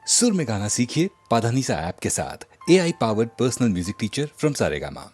सुर में गाना सीखिए पाधानीसा ऐप के साथ। AI powered personal music teacher from Saregama.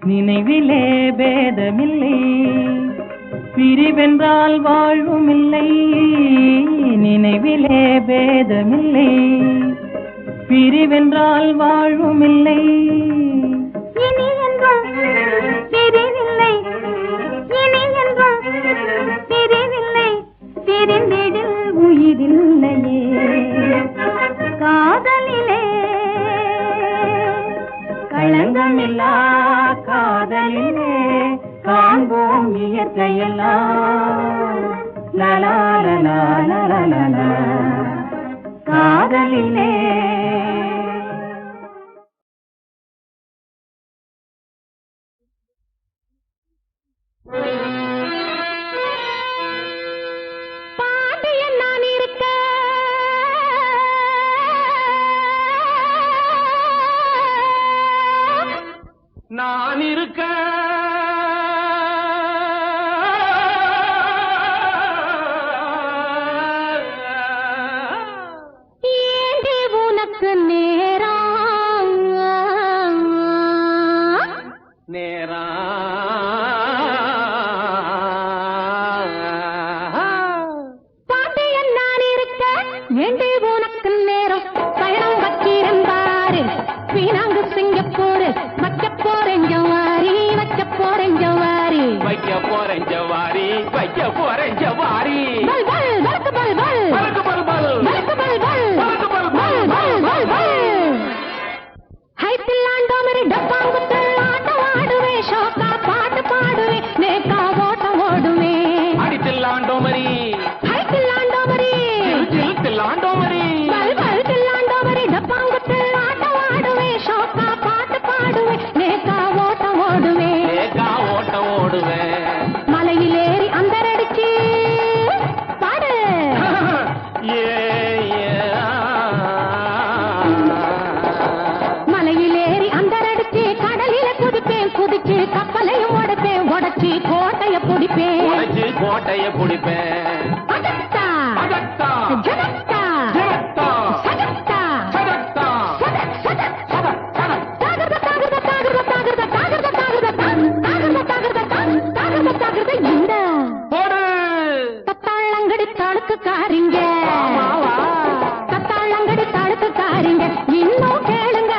நினைவிலே பேதமில்லை, பிரிவென்றால் வாழ்வுமில்லை. நினைவிலே பேதமில்லை, பிரிவென்றால் வாழ்வுமில்லை. இனி என்றும் பிரிவில்லை, இனி என்றும் பிரிவில்லை, பிரிந்திடில் உயிரில்லையே. காதலிலே களங்கமில்லா காதலிலே காண்போம் இயற்கையெல்லாம். லலா லலா லலா லலா காதலிலே. பாண்டியன் நான் இருக்க, நான் இருக்க, ஏண்டி உனக்கு நேரம் நேரா பாண்டியன் நான் இருக்க, ஏண்டி உனக்கு நேரம். பயணம் வச்சிருந்தாரு வீணாங்கு சிங்கப்பூர், வைக்க போறேன் ஜவாரி, வைக்க போறேன் ஜவாரி, வைக்க போறேன் ஜவாரி, வைக்க போறேன் ஜவாரி. பல் பல் பல்கு பல் பல் பல்கு பல் பல் பல்கு பல் பல் பல்கு பல் பல் பல் பல் பல். ஹைட்டில் ஆண்டோமரி டப்பாங்குத்து ஆட்டம் ஆடுவேன், ஷோக்கா பாட்டு பாடுவேன், நேக்கா ஓட்டம் ஓடுவேன். அடித்தில்லாண்டோமரி, ஹைட்டில் ஆண்டோமரி தில்லாண்டோமரி, பல் பல் தில்லாண்டோமரி டப்பாங்குத்து ஆட்டம் ஆடுவேன், ஷோக்கா பாட்டு பாடுவேன், நேக்கா ஓட்டம் ஓடுவேன். ஏகா ஓட்டம் ஓடுவேன். மலையில் ஏறி அந்தரடிச்சு பாடு. ஏ மலையில் ஏறி அந்தரடிச்சு கடலில குதிப்பேன், குதிச்சு கப்பலையும் உடைப்பேன், உடைச்சி கோட்டைய பிடிப்பேன். உடைச்சு கோட்டைய பிடிப்பேன். அகத்தா அகத்தா ஜனத்தா ஜனத்தா சகத்தா சதத்தா சதக் சதக் சதக் சதக் தாகர்த தாகர்த தாகர்த தாகர்த தாகர்த தாகர்த தாகர்த தாகர்த தாகர்த தாகர்த இந்த போடு. தத்தாளங்கடி தாளுக்குக்காரிங்க, தத்தாளங்கடி தாளுக்குக்காரிங்க, இன்னும் கேளுங்க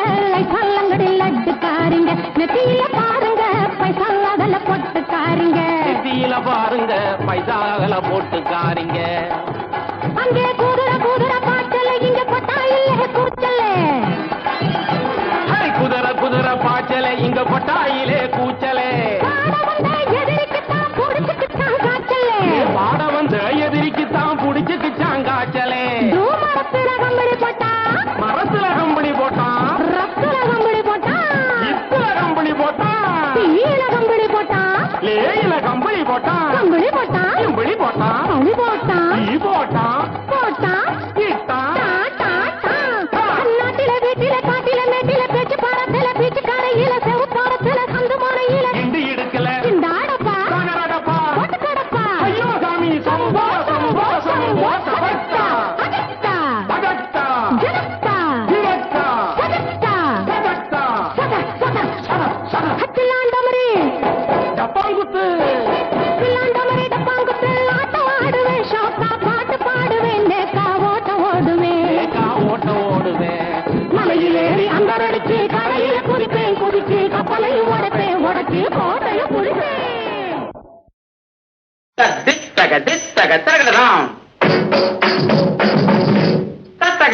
பல்லங்கடி லட்டுக்காரிங்க, நெத்தியில பாருங்க பைசால பொட்டுக்காரிங்க. நெத்தியில பாருங்க பைசாகல போட்டு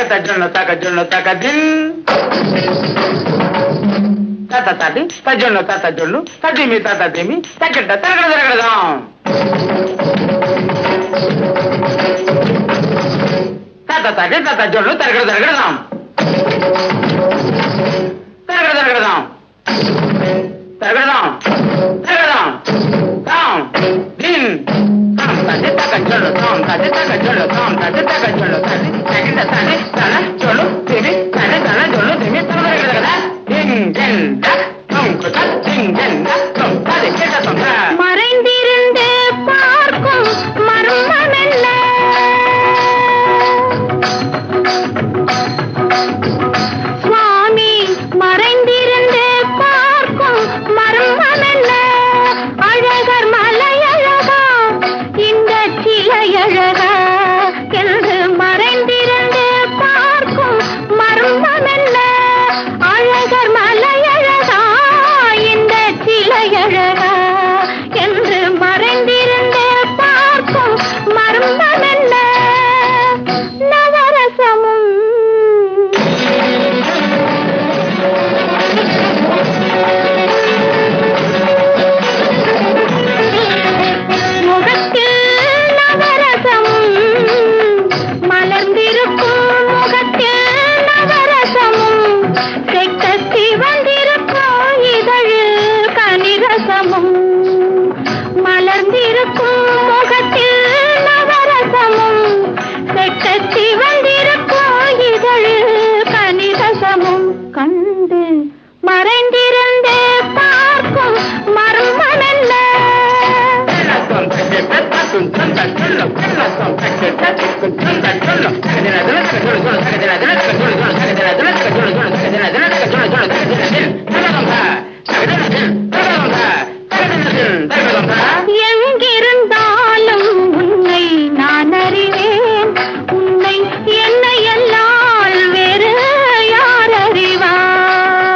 தகத ஜொன்னு தக ஜொன்னு தக தின் தத்த தாட்டி தஜொன்னு தத்த ஜொன்னு தத்திமி தத்த திமி தக்கட்ட தரகட தரகடதாம் தத்த தாட்டி தத்த ஜொன்னு தரகட தரகடதாம் தரகட தரகடதாம் தரகடதாம் தரகடதாம் தாம் தின் தாம் தாட்டி தக்க ஜொன்னு தாம் தாட்டி தக்க ஜொன்னு தாம் தாட்டி தக்க ஜொன்னு தாட்டி தக்கிட்ட தாட்டி தன ஜொன்னு திமி தன தன ஜொன்னு திமி தரகட தரகட மறைந்திருந்து பார்க்கும் மர்மம் என்ன சுவாமி மறைந்திருந்து பார்க்கும் மர்மம் என்ன அழகர் மலையழகா இந்த சிலையழகா என்று மறைந்திருந்து பார்க்கும் மர்மம் என்ன அழகர் மலையழகா இந்த சிலையழகா என்று மறைந்திருந்து பார்க்கும் மர்மம் என்ன நவரசமும் முகத்தில் நவரசமும் மலர்ந்திருக்கும் முகத்தில் நவரசமும் செக்கத்தி வந்திருக்கும் இதழில் கனிரசமும் மலர்ந்திருக்கும் முகத்தில் நவரசமும் செக்கத்தி வந்திருக்கும் இதழில் கனிரசமும் கண்டு மறைந்திருந்து பார்க்கும் மர்மம் என்ன எங்கிருந்தாலும் உன்னை நான் அறிவேன் உன்னை என்னை எல்லால் வேறு யார் அறிவார்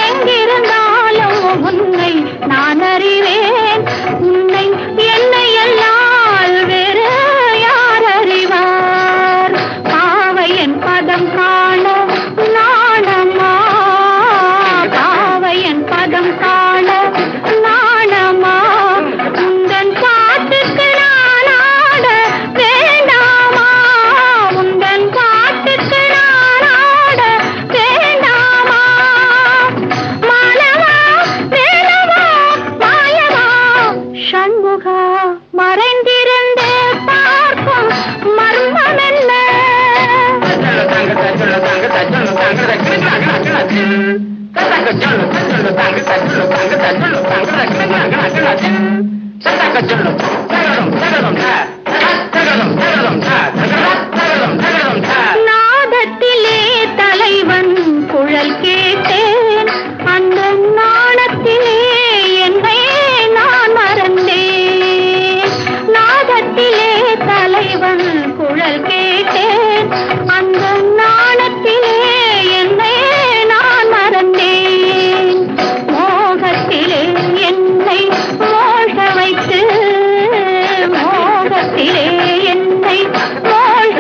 எங்கிருந்தாலும் உன்னை நான் அறிவேன் உன்னை என்னை எல்லால் வேறு யார் அறிவார் பாவையன் பதம் காண நாணமா பாவையன் பதம் காண நாணமா உந்தன் பாட்டுக்கு நான் ஆட வேண்டாமா உந்தன் பாட்டுக்கு நான் ஆட வேண்டாமா மாலவா வேலவா மாயவா சண்முகா மறைந்திருந்து பார்க்கும் மர்மம் என்ன நாதத்திலே தலைவன் குழல் கேட்டேன் அந்த நாணத்திலே என்னை நான் மறந்தேன் நாதத்திலே தலைவன் குழல் கேட்டேன் அந்த நாணத்திலே என்னை நான் மறந்தேன் மோகத்திலே என்னை மோக வைத்து மோகத்திலே என்னை மோக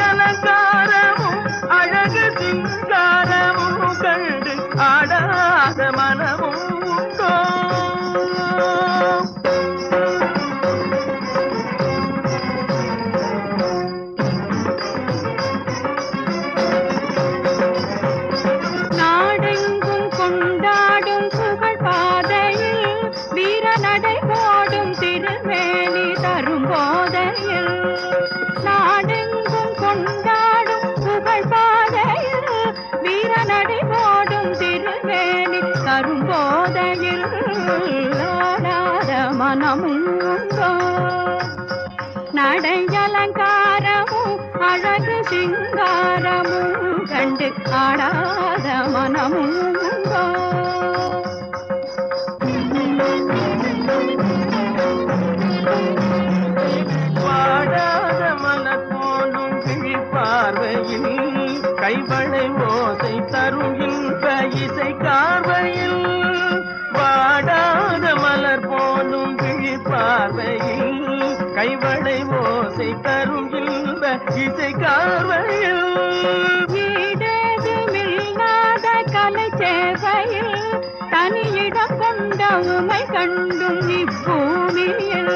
அலங்காரமும் அழகு சிங்காரமும் கண்டு ஆடாத மனமும் உண்டோ? நாடெங்கும் கொண்டாடும் புகழ் பாதையில் வீர நடை போடும் திருமேனி தரும் போதையில் நாடெங்கும் கொண்டாடும் புகழ் பாதையில் வீர நடை போடும் திருமேனி தரும் போதையில் ஆடாத மனமும் உண்டோ? நடை அலங்காரமும் அழகு சிங்காரமும் கண்டு ஆடாத மனமும் உண்டோ? வாடாத மலர் போலும் விழிப்பார்வையில் கைவளை ஓசை தரும் இன்ப இசை கார்வையில் வாடாத மலர் போலும் விழிப்பார்வையில் கைவளை ஓசை தரும் இன்ப இசை கார்வையில் ஈடேதுமில்லாத கலை சேவையில் தனியிடம் கொண்ட உமை கண்டும் இப்பூமியில்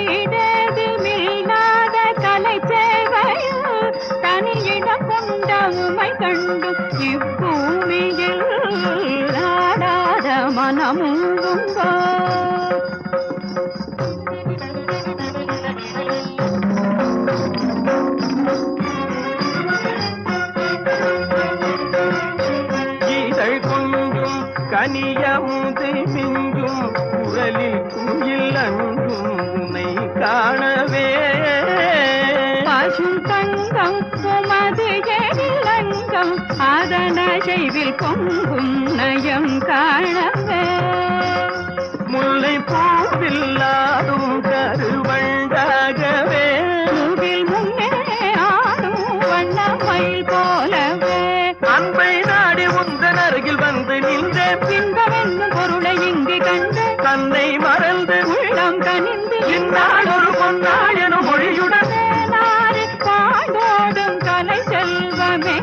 ஈடேதுமில்லாத கலை சேவையில் தனியிடம் கொண்ட உமை கண்டும் இப்பூமியில் ஆடாத மனமும் உண்டோ? இதழ் கொஞ்சும் கனியமுதை மிஞ்சும் குரலில் குயில் அங்கும் உன்னை காணவே பசும் தங்கம் உமது எழிலங்கம் அதன செய்வில் பொங்கும் நயம் காணவே முல்லை பூவில்லாதும் கருவண்டாகவே முகில் முன்னே ஆடும் வண்ணமயில் போலவே அன்பை நாடி உந்தன் அருகில் வந்து நின்ற பின்பவென்னும் பொருளை இங்கு கண்டு தன்னை மறந்து உள்ளம் கனிந்து இந்நாள் ஒரு பொன்னாள் எனும் மொழியுடனே நாடு பாண்டோடும் கலை செல்வமே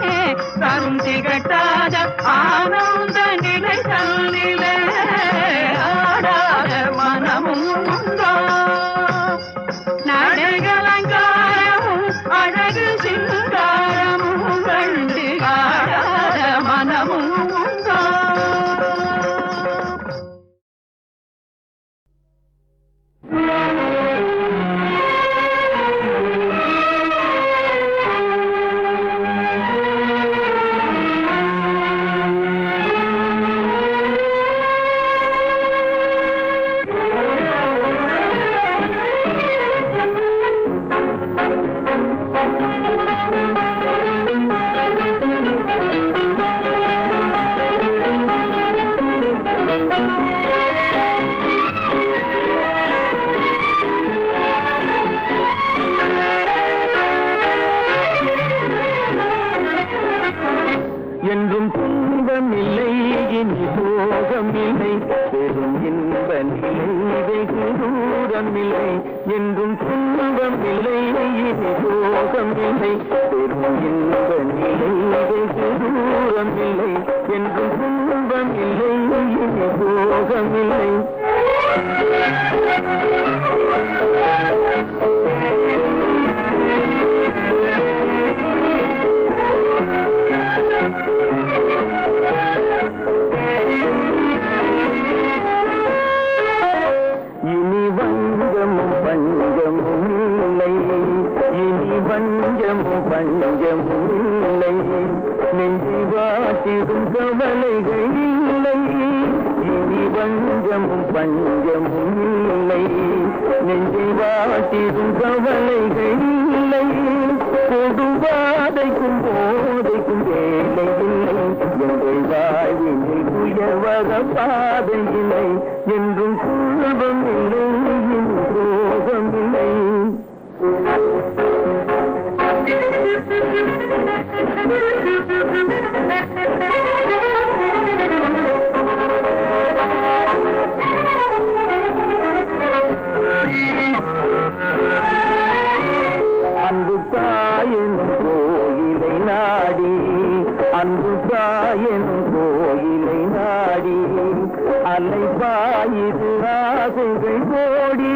தரும் திகட்டாத ஆனந்த நிலை தன்னிலே ஆடாத மனமும் உண்டோ? நடைகலங்காரமும் அழகு சிங்காரமும் கண்டு ஆடாத மனமும் உண்டோ? என்றும் துன்பமில்லை இனி போகமில்லை பெரும் இன்ப நிலை வெகு தூரமில்லை என்றும் துன்பமில்லை இனி போகமில்லை பெரும் இன்ப நிலை வெகு தூரமில்லை என்றும் துன்பமில்லை இனி போகமில்லை இனி வஞ்சமும் பஞ்சமும் இல்லை இனி வஞ்சமும் பஞ்சமும் இல்லை நெஞ்சி வாட்டிடும் கவலைகள் இல்லை இனி வஞ்சமும் பஞ்சமும் இல்லை நெஞ்சி வாட்டிடும் கவலைகள் இல்லை கொடுவாதைக்கும் போதைக்கும் வேலை இல்லை எங்கள் வாழ்வினில் உயர்வர பாதை இல்லை என்றும் துன்பம் இல்லை ரோகம் இல்லை அன்பு தாயின் அன்பு சாயனும் கோயிலை நாடி அலைபாயுது ஆசைகள் கோடி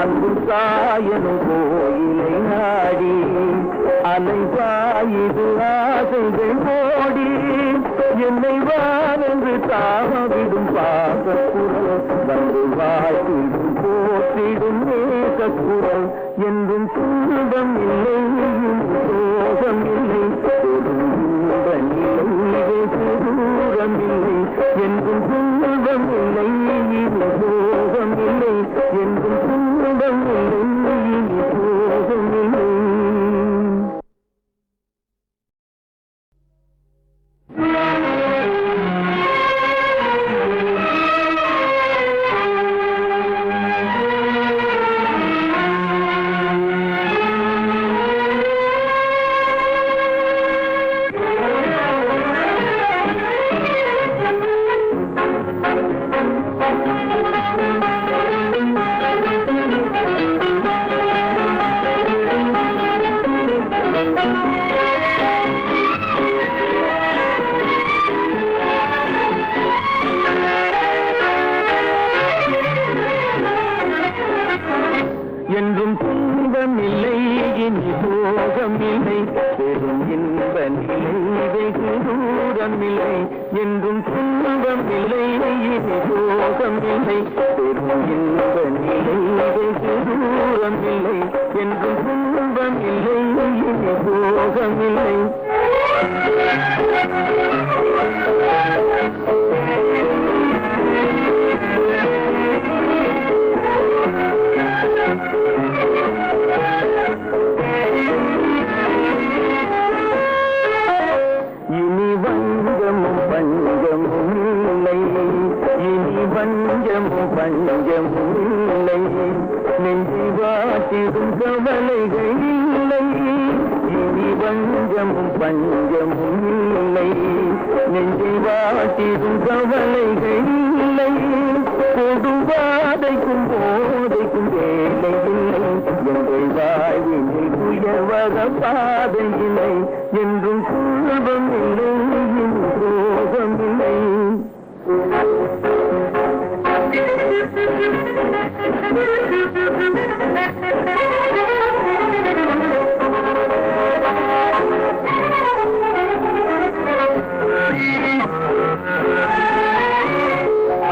அன்பு சாயனும் கோயிலை நாடி அலைபாயுது ஆசைகள் கோடி என்னை வானென்று தாமவிடும் பாசக்குரல் வந்து வாழ்த்திடும் போற்றிடும் நேசக்குரல் என்றும் துன்பம் இல்லை சோகம் இல்லை தூரம் இல்லை என்றும் துன்பம் இல்லை சோகம் இல்லை என்றும் துன்பம் இல்லை சோகம் இல்லை. என்றும் துன்பம் இல்லை இனி சோகம் இல்லை பெரும் இன்ப நிலை வெகு தூரம் இல்லை என்றும் துன்பம் இல்லை இனி சோகம் இல்லை பெரும் இன்ப நிலை வெகு தூரம் இல்லை என்றும் துன்பம் இல்லை இனி சோகம் இல்லை. இனி வஞ்சமும் பஞ்சமும் இல்லை இனி வஞ்சமும் பஞ்சமும் இல்லை நெஞ்சி வாட்டிடும் கவலைகள் இல்லை இனி வஞ்சமும் பஞ்சமும் இல்லை நெஞ்சி வாட்டிடும் கவலைகள் இல்லை கொடுவாதைக்கும் போதைக்கும் வேலை இல்லை எங்கள் வாழ்வினில் உயர்வத பாதை இல்லை என்றும் துன்பம் இல்லை ரோகம் இல்லை.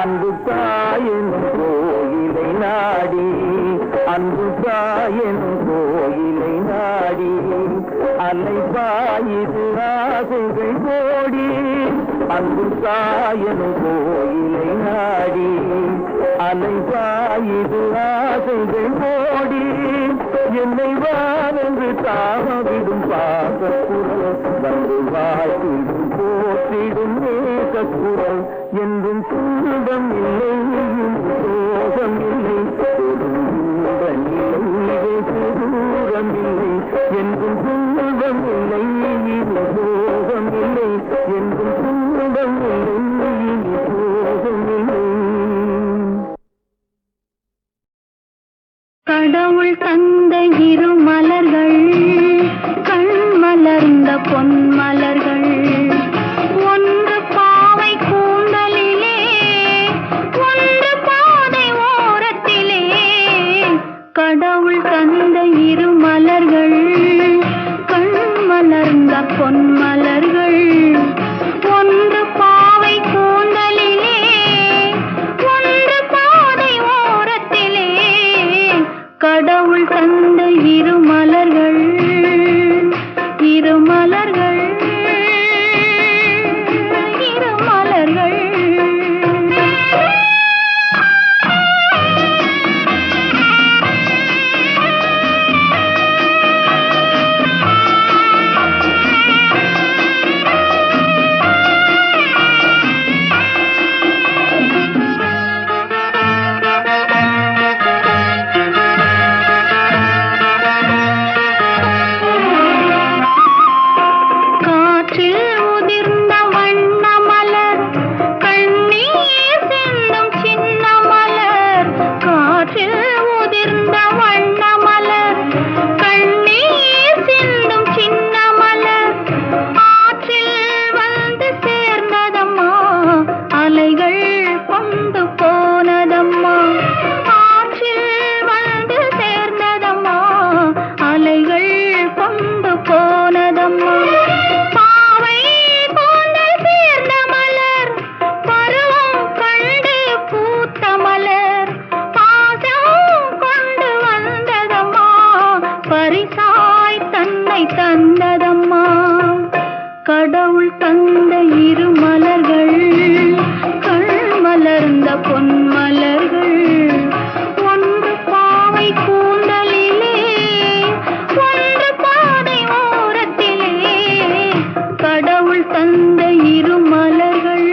அன்பு தாயின் கோயிலை நாடி அன்பு தாயின் கோயிலை நாடி அலைபாயுது ஆசைகள் கோடி அன்பு தாயின் கோயிலை நாடி அலைபாயுது ஆசைகள் கோடி என்னை வானென்று தாமவிடும் பாசக்குரல் வந்து வாழ்த்திடும் போற்றிடும் நேசக்குரல் என்றும் துன்பம் இல்லை சோகம் இல்லை தூரம் இல்லை என்றும் துன்பம் இல்லை சோகம் இல்லை என்றும் துன்பம் இல்லை சோகம் இல்லை. கடவுள் தந்த இரு மலர்கள் கண் மலர்ந்த பொன் மலர்கள் ஒன்று பாவை கூந்தலிலே ஒன்று பாதை ஓரத்திலே கடவுள் தந்த இரு மலர்கள் கண் மலர்ந்த பொன் மலர்கள் தந்ததம்மா கடவுள் தந்த இரு மலர்கள் கண் மலர்ந்த பொன் மலர்கள் ஒன்று பாவை கூந்தலிலே ஒன்று பாதை ஓரத்திலே கடவுள் தந்த இரு மலர்கள்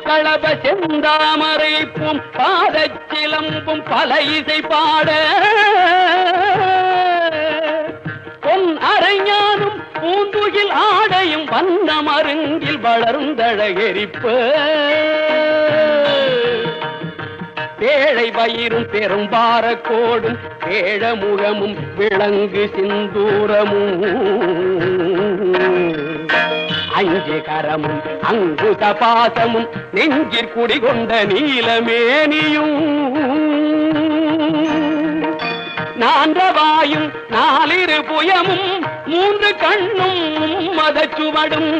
களப செந்தாமரைப்பும் பாதச்சிலம்பும் பல இசை பாட பொன் அரைஞானும் பூந்துகில் ஆடையும் வண்ண மருங்கில் வளர்ந்தழகெரிப்ப பேழை பயிரும் பெரும்பார கோடும் பேழமுகமும் விளங்கு சிந்தூரமும் அஞ்சு கரமும் அங்குத பாசமும் நெஞ்சிற் குடிகொண்ட நீலமேனியும் நான்றவாயும் நாலிரு புயமும் மூன்று கண்ணும் மதச்சுவடும்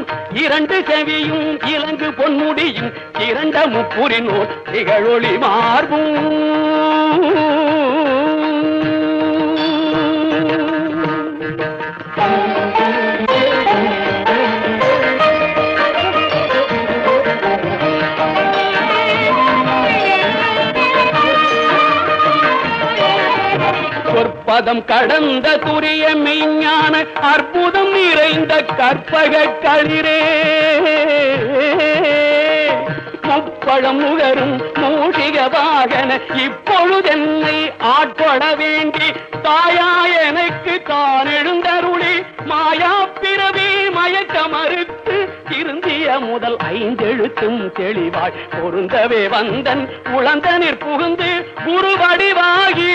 இரண்டு செவியும் இலங்கு பொன்முடியும் இரண்ட முப்புரினோர் திகழொளி மார்பும் பதம் கடந்த துரிய மெய்ஞான அற்புதம் நிறைந்த கற்பக களிரே முப்பழம் நுகரும் மூஷிக வாகன இப்பொழுதென்னை ஆட்கொள்ள வேண்டி தாயா எனக்கு தான் எழுந்தருளி மாயா பிறவி மயக்க மறுத்து திருந்திய முதல் ஐந்தெழுத்தும் தெளிவாய் பொருந்தவே வந்தன் உளந்தனிற் புகுந்து குருவடிவாகி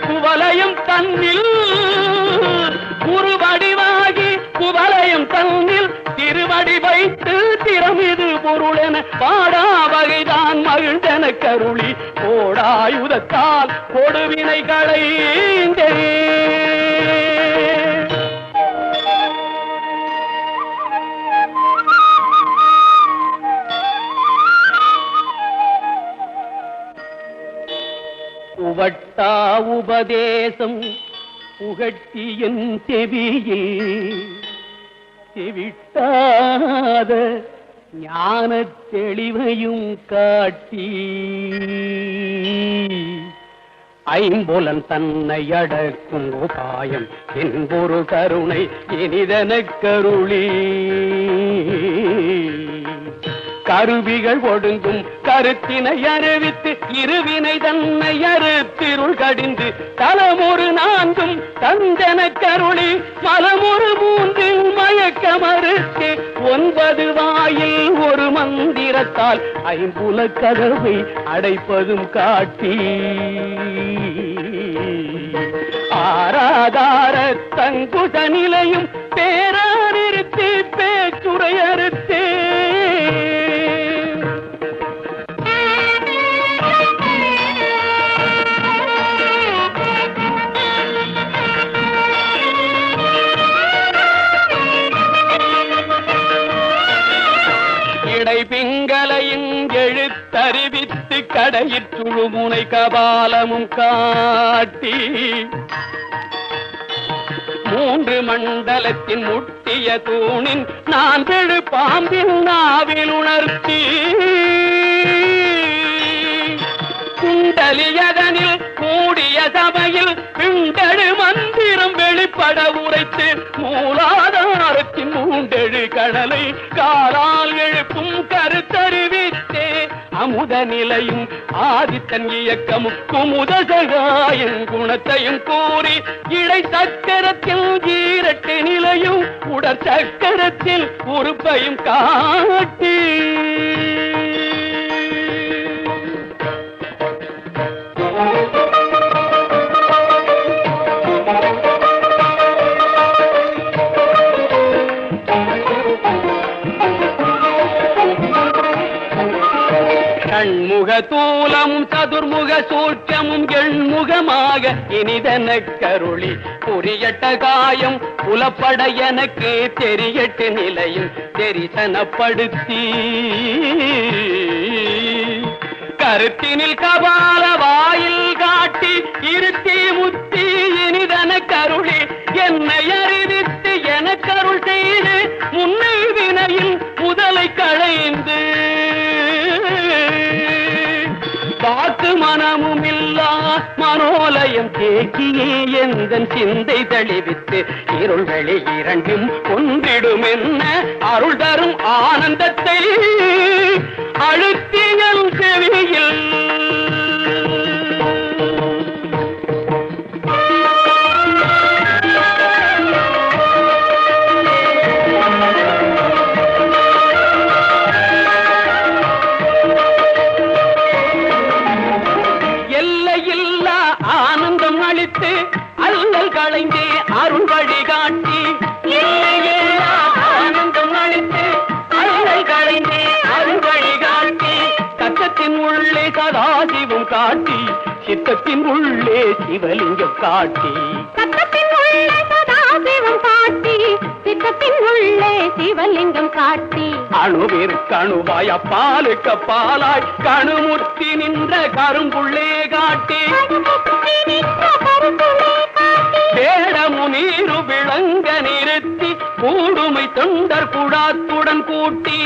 குவலயம் தன்னில் குருவடிவாகி குவலயம் தன்னில் திருவடி வைத்து திறமிது பொருளென பாடா வகைதான் மகிழ்ந்தன கருளி கோடாயுதத்தால் கொடுவினை களைந்தே உவட்டா உபதேசம் புகட்டியன் செவியில் செவிட்டாத ஞான தெளிவையும் காட்டி ஐம்புலன் தன்னை அடக்கும் உபாயம் என்பொரு கருணை இனிதனக் கருளி கருவிகள் ஒடுங்கும் கருத்தினை அறிவித்து இருவினை தன்னை அறுத்திருள் கடிந்து தலமொரு நான்கும் தந்தன கருளி மலமொரு மூன்றில் மயக்க மறுத்து 9 வாயில் ஒரு மந்திரத்தால் ஐம்புல கதவை அடைப்பதும் காட்டி ஆராதார தங்குத நிலையும் பேரானிருத்தி பேச்சுரையறுத்தே அறிவித்து கடையிற்றுழுமுனை கபாலமும் காட்டி மூன்று மண்டலத்தின் முட்டிய தூணின் நான் பெழு பாம்பின் நாவில் உணர்த்தி குண்டலியதனில் கூடிய சபையில் பிண்டழு மந்திரம் வெளிப்பட உரைத்து மூலாதாரத்தின் மூண்டெழு கடலை காலால் எழுப்பும் கருத்தறிவித்தே அமுத நிலையும் ஆதித்தன் இயக்கமும் குமுத சகாயின் குணத்தையும் கூறி இடை சக்கரத்தில் ஈரட்டு நிலையும் உடற் சக்கரத்தில் உறுப்பையும் காட்டி கண்முக தூலமும் சதுர்முக சூற்றமும் எண்முகமாக இனிதன கருளி புரியட்ட காயம் புலப்பட எனக்கு தெரியட்டு நிலையும் தெரிசனப்படுத்தி கருத்தினில் கபால வாயில் காட்டி இருத்தி முத்தி இனிதன கருளி என்னை அறிவித்து என கருள் செய்து முன்னை வினையில் முதலை களைந்து வாக்கு மனமும் இல்லா மனோலயம் தேக்கியே எந்தன் சிந்தை தளிவித்து இருள் வெளி இரண்டும் ஒன்றிடும் என்ன அருள் தரும் ஆனந்தத்தை அழுத்தியல் செவியில் அல்லல் களைந்தே அருள் வழிகாட்டி ஆனந்தம் அளித்து அல்லல் களைந்தே அருள் வழிகாட்டி கச்சத்தின் உள்ளே சதாசிவம் காட்டி சித்தத்தின் உள்ளே சிவலிங்கம் காட்டி சத்தத்தின் உள்ளே சதாசிவம் காட்டி சித்தத்தின் உள்ளே சிவலிங்கம் காட்டி அணுவிற்கு அணுவாய் அப்பாலுக்கு பாலாய் கணுமுற்றி நின்ற கரும்புள்ளே காட்டி வேடமு நீரு விளங்க நிறுத்தி கூடுமை தொண்டர் குழாத்துடன் கூட்டி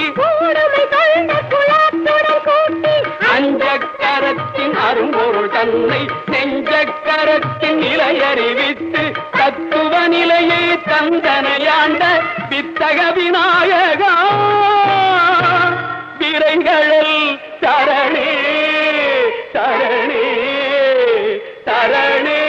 அஞ்சக்கரத்தின் அரும்பொருள் தன்னை நெஞ்சக்கரத்தின் நிலையறிவித்து தத்துவ நிலையை தந்தனையாண்ட வித்தக விநாயகா விரைகளில் சரணே சரணே சரணே.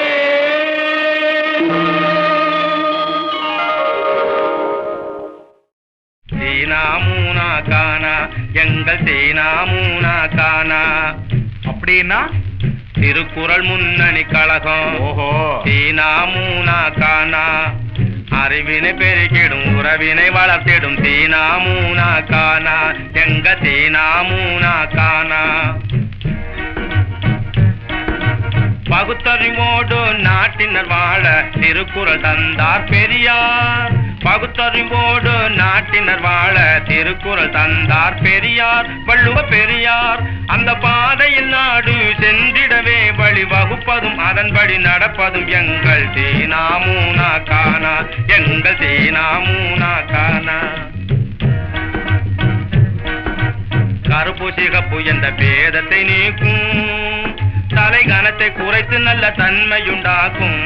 சீனாமூனா கானா எங்கள் சீனாமூனா கானா அப்படின்னா திருக்குறள் முன்னணி கழகம். ஓஹோ. சீனாமூனா கானா அறிவினை பெருக்கிடும் உறவினை வளர்த்திடும் சீனாமூனா கானா எங்க சீனாமூனா கானா. பகுத்தறிவோடு நாட்டினர் வாழ திருக்குறள் தந்தார் பெரியார். பகுத்தறிவோடு நாட்டினர் வாழ திருக்குறள் தந்தார் பெரியார். வள்ளுவ பெரியார் அந்த பாதையில் நாடு சென்றிடவே வழி வகுப்பதும் அதன்படி நடப்பதும் எங்கள் சீனாமூனா கானா எங்கள் சீனாமூனா கானா. கருப்பு சிகப்பு என்ற பேதத்தை நீக்கும் தலை கனத்தை குறைத்து நல்ல தன்மையுண்டாக்கும்.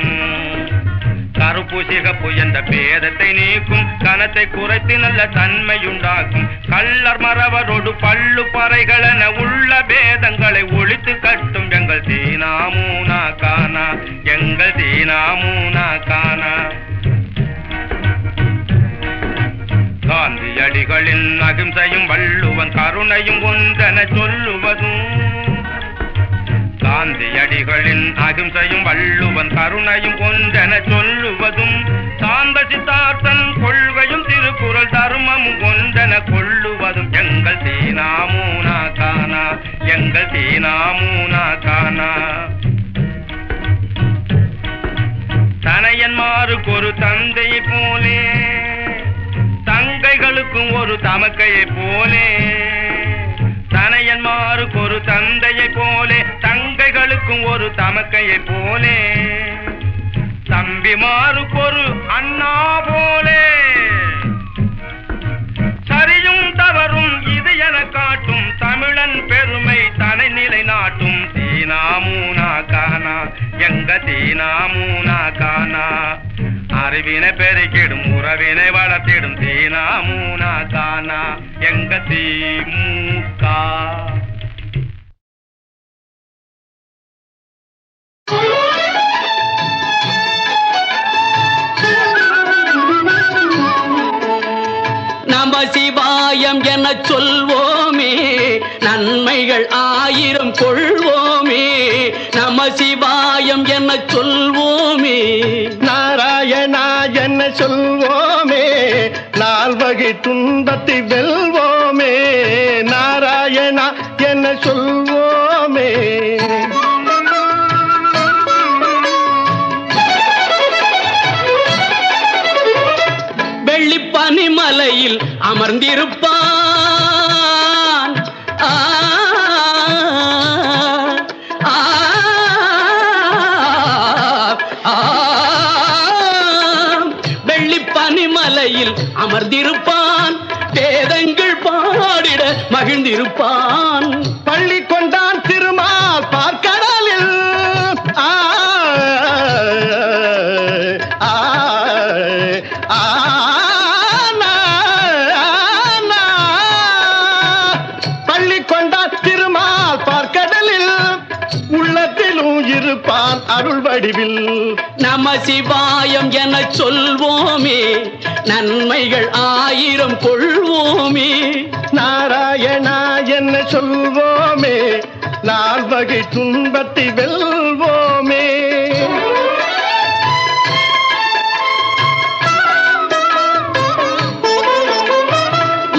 கருப்பு சிகப்பு என்ற பேதத்தை நீக்கும் கனத்தை குறைத்து நல்ல தன்மையுண்டாக்கும். கள்ளர் மறவரோடு பள்ளு பறைகளென உள்ள பேதங்களை ஒழித்து கட்டும் எங்கள் சீனாமூனா கானா எங்கள் சீனாமூனா கானா. காந்தியடிகளின் அகிம்சையும் வள்ளுவன் கருணையும் ஒன்றென சொல்லுவதும். காந்தியடிகளின் அகிம்சையும் வள்ளுவன் கருணையும் ஒன்றென சொல்லுவதும். சாந்த சித்தார்த்தன் கொள்கையும் திருக்குறள் தர்மமும் ஒன்றென கொள்ளுவதும் எங்கள் சீனாமூனா கானா எங்கள் சீனாமூனா கானா. தனையன்மாருக்கு ஒரு தந்தையை போலே தங்கைகளுக்கும் ஒரு தமக்கையை போலே தனையன்மாருக்கு ஒரு தந்தையை போலே, தங்கைகளுக்கும் ஒரு தமக்கையை போலே, தம்பிமாருக்கு ஒரு அண்ணா போலே, சரியும் தவறும் இது என காட்டும் தமிழன் பெருமை தனை நிலை நாட்டும். தீனா மூனா கானா எங்க தீனா மூனா கானா, அறிவினை பெருக்கிடும் உறவினை வளர்த்திடும். தீனா மூனா கானா எங்க திமுக. நம சிவாயம் என சொல்வோமே, நன்மைகள் 1000 கொள்வோமே. நம சிவாயம் என சொல்வோமே, நாராயணா என்ன சொல்வோமே, நால்வகை துன்பத்தை வெல்வோமே. நாராயணா என்ன சொல்வோமே. பனிமலையில் அமர்ந்திருப்பான். வெள்ளி பனிமலையில் அமர்ந்திருப்பான், வேதங்கள் பாடிட மகிழ்ந்திருப்பான். பள்ளி கொண்டான் திருமால் பார்க்கடலில். இருப்பான் அருள் வடிவில். நம சிவாயம் என சொல்வோமே, நன்மைகள் 1000 கொள்வோமே. நாராயணா என்ன சொல்வோமே, நால்வகை துன்பத்தை வெல்வோமே.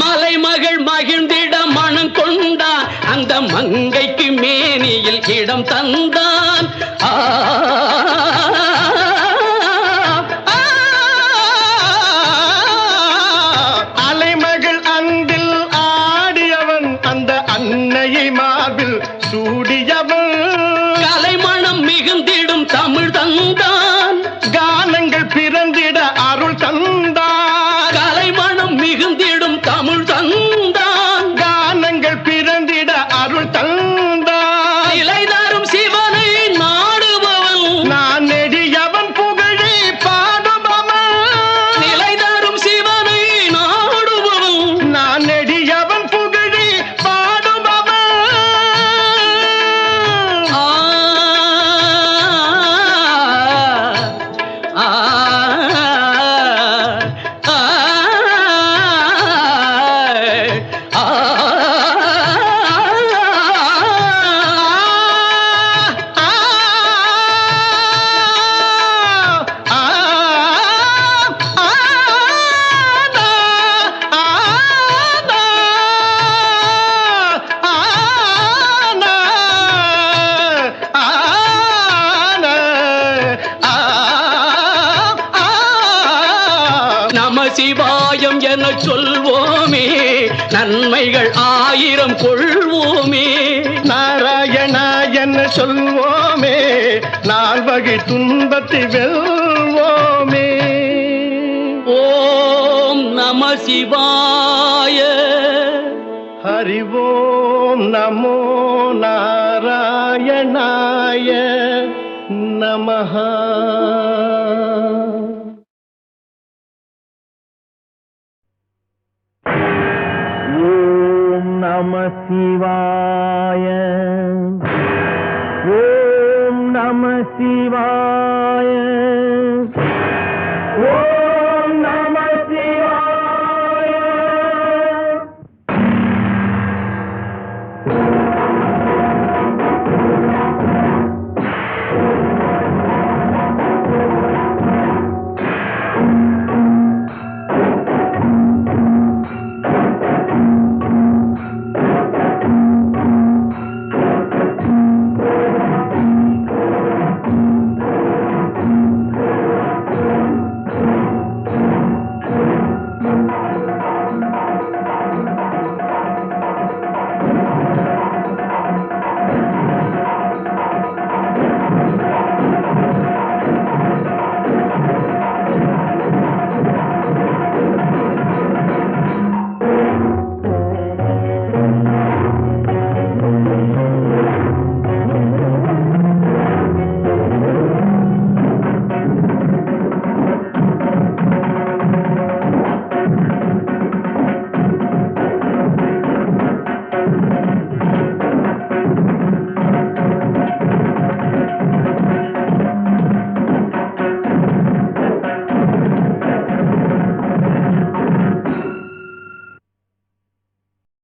மலைமகள் மகிழ்ந்திட மனம் கொண்டான், அந்த மங்கைக்கு மேனியில் இடம் தந்தான். அலைமகள் அன்பில் ஆடியவன், அந்த அன்னையை மார்பில் சூடியவன். கலைமணம் மிகுந்திடும் தமிழ் தந்தான், கானங்கள் பிறந்திட அருள் தந்தான். கலைமணம் மிகுந்திடும் தமிழ் தந்தான், கானங்கள் பிறந்திட அருள் தந்தான். நிலை தரும் சிவனை நாடுபவன், நான் நெடியவன் புகழை பாடுபவன். நிலை தரும் சிவனை நாடுபவன், நான் நெடியவன் புகழை பாடுபவன். சிவாயம் என சொல்வோமே, நன்மைகள் 1000 கொள்வோமே. நாராயணா என்ன சொல்வோமே, நால்வகை துன்பத்தை வெல்வோமே. ஓம் நம சிவாய. ஹரி ஓம் நமோ நாராயணாய நமஹ. நம சிவாய. ஓம் நம சிவாய.